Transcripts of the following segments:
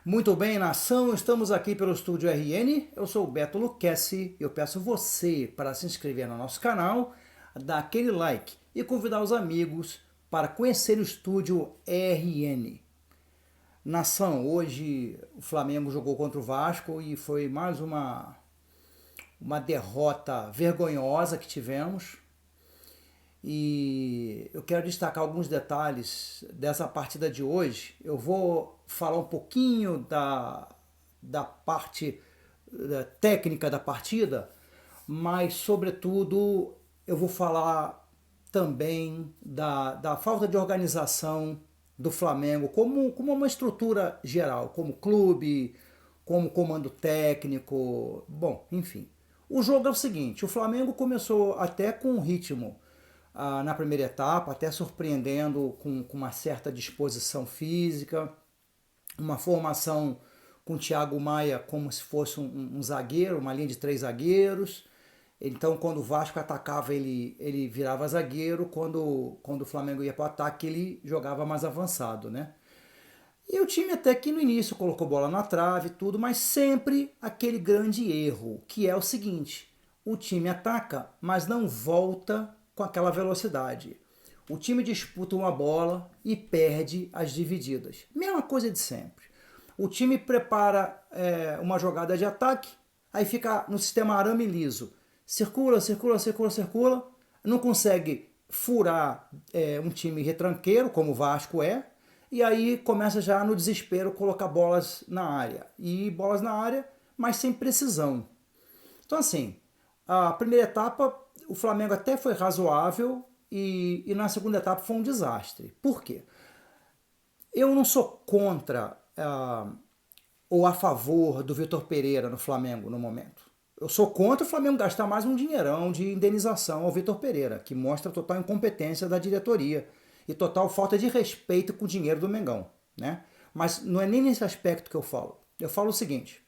Muito bem, nação, estamos aqui pelo Estúdio RN. Eu sou o Beto Luquezzi e eu peço você para se inscrever no nosso canal, dar aquele like e convidar os amigos para conhecer o Estúdio RN. Nação, hoje o Flamengo jogou contra o Vasco e foi mais uma derrota vergonhosa que tivemos. E eu quero destacar alguns detalhes dessa partida de hoje. Eu vou falar um pouquinho da parte técnica da partida, mas, sobretudo, eu vou falar também da falta de organização do Flamengo como uma estrutura geral, como clube, como comando técnico. Bom, enfim. O jogo é o seguinte: o Flamengo começou até com um ritmo na primeira etapa, até surpreendendo com uma certa disposição física, uma formação com o Thiago Maia como se fosse um zagueiro, uma linha de três zagueiros. Então, quando o Vasco atacava, ele virava zagueiro, quando o Flamengo ia para o ataque, ele jogava mais avançado, né? E o time até que no início colocou bola na trave e tudo, mas sempre aquele grande erro, que é o seguinte: o time ataca, mas não volta com aquela velocidade. O time disputa uma bola e perde as divididas. Mesma coisa de sempre. O time prepara uma jogada de ataque, aí fica no sistema arame liso. Circula, circula, circula, circula, não consegue furar um time retranqueiro, como o Vasco é, e aí começa já no desespero colocar bolas na área. E bolas na área, mas sem precisão. Então, assim, a primeira etapa o Flamengo até foi razoável e na segunda etapa foi um desastre. Por quê? Eu não sou contra ou a favor do Vitor Pereira no Flamengo no momento. Eu sou contra o Flamengo gastar mais um dinheirão de indenização ao Vitor Pereira, que mostra total incompetência da diretoria e total falta de respeito com o dinheiro do Mengão, né? Mas não é nem nesse aspecto que eu falo. Eu falo o seguinte: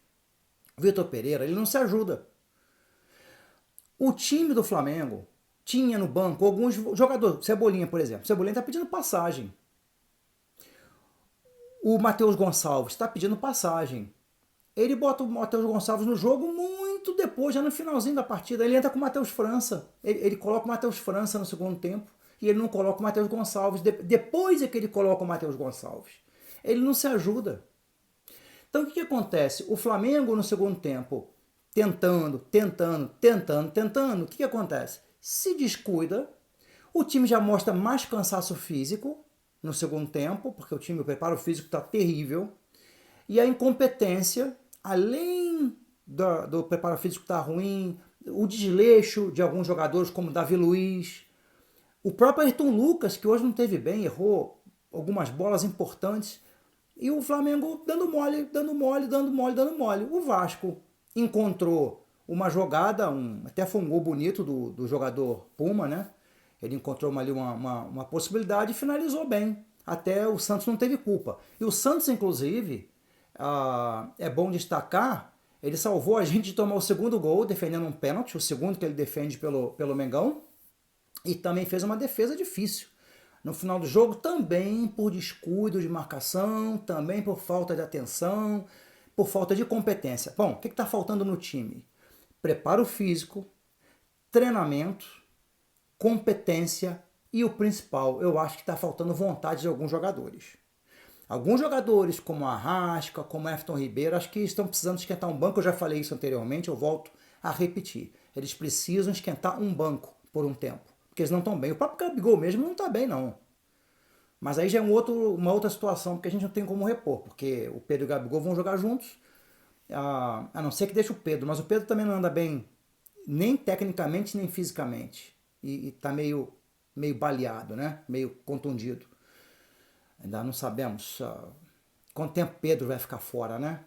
o Vitor Pereira, ele não se ajuda. O time do Flamengo tinha no banco alguns jogadores, Cebolinha, por exemplo. Cebolinha está pedindo passagem. O Matheus Gonçalves está pedindo passagem. Ele bota o Matheus Gonçalves no jogo muito depois, já no finalzinho da partida. Ele entra com o Matheus França. Ele coloca o Matheus França no segundo tempo e ele não coloca o Matheus Gonçalves. Depois é que ele coloca o Matheus Gonçalves. Ele não se ajuda. Então o que acontece? O Flamengo no segundo tempo, tentando, o que acontece? Se descuida, o time já mostra mais cansaço físico no segundo tempo, porque o preparo físico está terrível, e a incompetência, além do preparo físico estar ruim, o desleixo de alguns jogadores como Davi Luiz, o próprio Ayrton Lucas, que hoje não teve bem, errou algumas bolas importantes, e o Flamengo dando mole, dando mole, dando mole, dando mole. O Vasco encontrou uma jogada, até foi um gol bonito do jogador Puma, né? Ele encontrou ali uma possibilidade e finalizou bem. Até o Santos não teve culpa. E o Santos, inclusive, é bom destacar, ele salvou a gente de tomar o segundo gol, defendendo um pênalti, o segundo que ele defende pelo Mengão, e também fez uma defesa difícil. No final do jogo, também por descuido de marcação, também por falta de atenção, por falta de competência. Bom, o que está faltando no time? Preparo físico, treinamento, competência e o principal, eu acho que está faltando vontade de alguns jogadores. Alguns jogadores, como a Arrasca, como Everton Ribeiro, acho que estão precisando esquentar um banco. Eu já falei isso anteriormente, eu volto a repetir. Eles precisam esquentar um banco por um tempo, porque eles não estão bem. O próprio Gabigol mesmo não está bem, não. Mas aí já é uma outra situação, porque a gente não tem como repor, porque o Pedro e o Gabigol vão jogar juntos, a não ser que deixe o Pedro, mas o Pedro também não anda bem, nem tecnicamente, nem fisicamente. E tá meio baleado, né? Meio contundido. Ainda não sabemos quanto tempo Pedro vai ficar fora, né?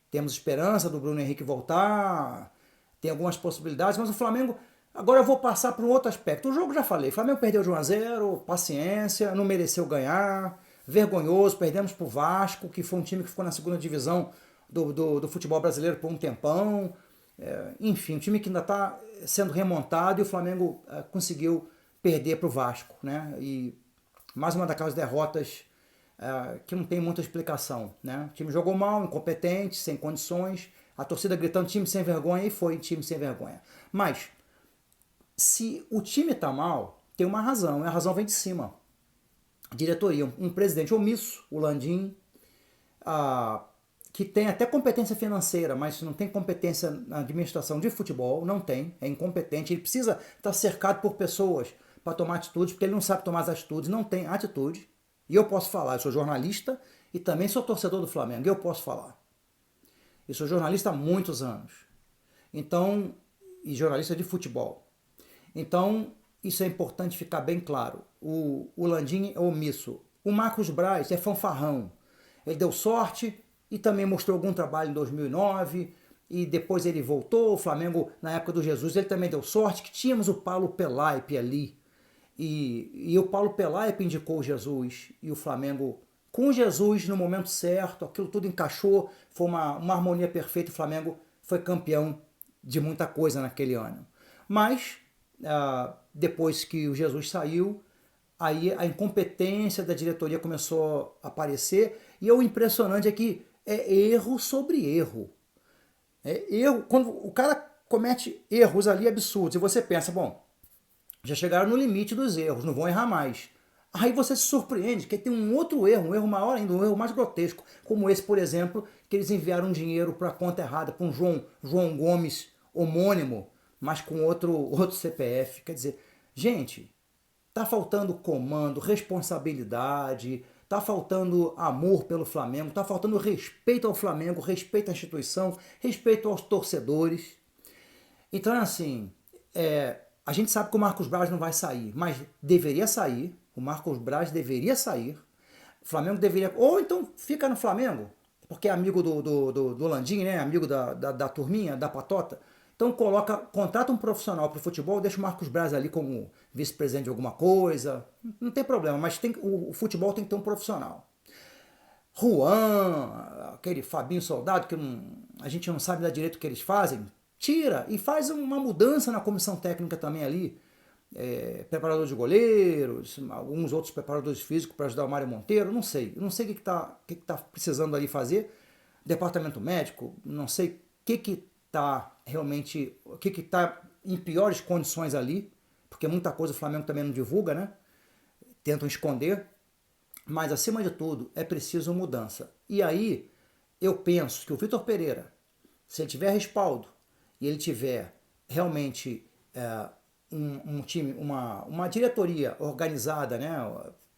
Temos esperança do Bruno Henrique voltar, tem algumas possibilidades, mas o Flamengo... Agora eu vou passar para um outro aspecto. O jogo já falei, o Flamengo perdeu de 1-0, paciência, não mereceu ganhar, vergonhoso, perdemos para o Vasco, que foi um time que ficou na segunda divisão do futebol brasileiro por um tempão. Enfim, um time que ainda está sendo remontado e o Flamengo conseguiu perder para o Vasco, né? E mais uma daquelas derrotas que não tem muita explicação, né? O time jogou mal, incompetente, sem condições, a torcida gritando time sem vergonha e foi time sem vergonha. Mas se o time tá mal, tem uma razão, e a razão vem de cima. Diretoria, um presidente omisso, o Landim, que tem até competência financeira, mas não tem competência na administração de futebol, não tem, é incompetente, ele precisa estar cercado por pessoas para tomar atitudes, porque ele não sabe tomar as atitudes, não tem atitude. E eu posso falar, eu sou jornalista e também sou torcedor do Flamengo, e eu posso falar. Eu sou jornalista há muitos anos, então, e jornalista de futebol. Então, isso é importante ficar bem claro. O Landim é omisso. O Marcos Braz é fanfarrão. Ele deu sorte e também mostrou algum trabalho em 2009 e depois ele voltou. O Flamengo, na época do Jesus, ele também deu sorte que tínhamos o Paulo Pelaipe ali. E o Paulo Pelaipe indicou o Jesus e o Flamengo, com o Jesus no momento certo, aquilo tudo encaixou, foi uma harmonia perfeita. O Flamengo foi campeão de muita coisa naquele ano. Mas depois que o Jesus saiu, aí a incompetência da diretoria começou a aparecer, e o impressionante é que é erro sobre erro. É erro, quando o cara comete erros ali absurdos, e você pensa, bom, já chegaram no limite dos erros, não vão errar mais. Aí você se surpreende que tem um outro erro, um erro maior ainda, um erro mais grotesco, como esse, por exemplo, que eles enviaram dinheiro para a conta errada, para um João Gomes homônimo, mas com outro CPF. Quer dizer, gente, tá faltando comando, responsabilidade, tá faltando amor pelo Flamengo, tá faltando respeito ao Flamengo, respeito à instituição, respeito aos torcedores. Então, assim, a gente sabe que o Marcos Braz não vai sair, mas deveria sair, o Marcos Braz deveria sair, o Flamengo deveria... Ou então fica no Flamengo, porque é amigo do Landim, né? Amigo da turminha, da patota. Então contrata um profissional para o futebol, deixa o Marcos Braz ali como vice-presidente de alguma coisa, não tem problema, mas o futebol tem que ter um profissional. Juan, aquele Fabinho Soldado, que a gente não sabe dar direito o que eles fazem, tira e faz uma mudança na comissão técnica também ali. Preparador de goleiros, alguns outros preparadores físicos para ajudar o Mário Monteiro, não sei o que está precisando ali fazer, departamento médico, não sei o que está realmente, o que está em piores condições ali, porque muita coisa o Flamengo também não divulga, né? Tentam esconder, mas acima de tudo é preciso mudança. E aí eu penso que o Vitor Pereira, se ele tiver respaldo e ele tiver realmente um time, uma diretoria organizada, né?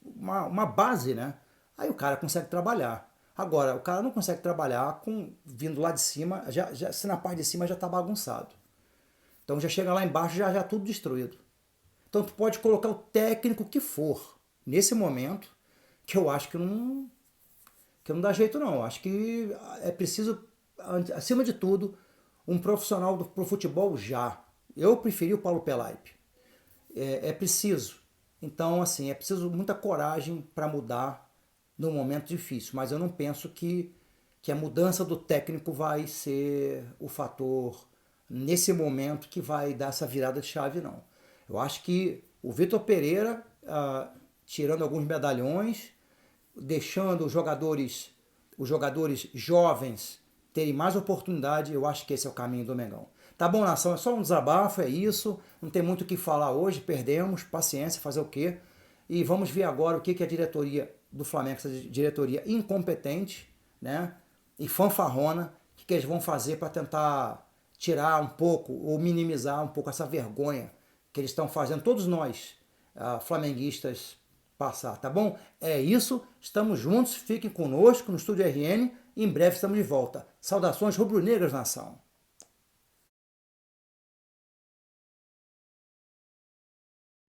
Uma base, né? Aí o cara consegue trabalhar. Agora, o cara não consegue trabalhar vindo lá de cima, se na parte de cima já está bagunçado. Então já chega lá embaixo, já tudo destruído. Então tu pode colocar o técnico que for, nesse momento, que eu acho que não dá jeito não. Eu acho que é preciso, acima de tudo, um profissional pro futebol já. Eu preferi o Paulo Pelaipe. É preciso. Então, assim, é preciso muita coragem para mudar num momento difícil. Mas eu não penso que a mudança do técnico vai ser o fator, nesse momento, que vai dar essa virada de chave, não. Eu acho que o Vitor Pereira, tirando alguns medalhões, deixando os jogadores jovens terem mais oportunidade, eu acho que esse é o caminho do Mengão. Tá bom, nação? É só um desabafo, é isso. Não tem muito o que falar hoje, perdemos, paciência, fazer o quê? E vamos ver agora o que a diretoria do Flamengo, essa diretoria incompetente, né? E fanfarrona, o que eles vão fazer para tentar tirar um pouco ou minimizar um pouco essa vergonha que eles estão fazendo, todos nós, flamenguistas, passar, tá bom? É isso, estamos juntos, fiquem conosco no Estúdio RN, em breve estamos de volta. Saudações rubro-negras, nação!